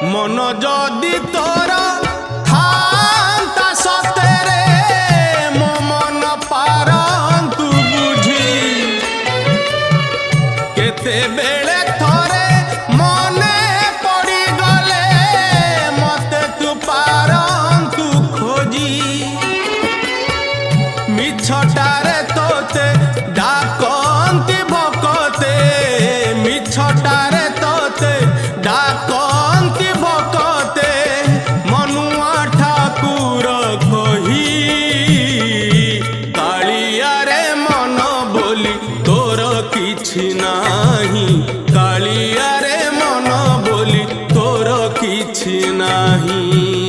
मन जदि तोर थांता सतेरे मो मन पारंतु बुझी केते बेले थोरे मने पड़ी गले मते तू पारंतु खोजी मिछटारे तोते डाकंती भकते मिछटारे तोते डाकंती भकते मनुआ ठाकुर कही कालिया रे मन बोली तोर किछि नाही कालिया रे मन बोली तोर किछि नाही।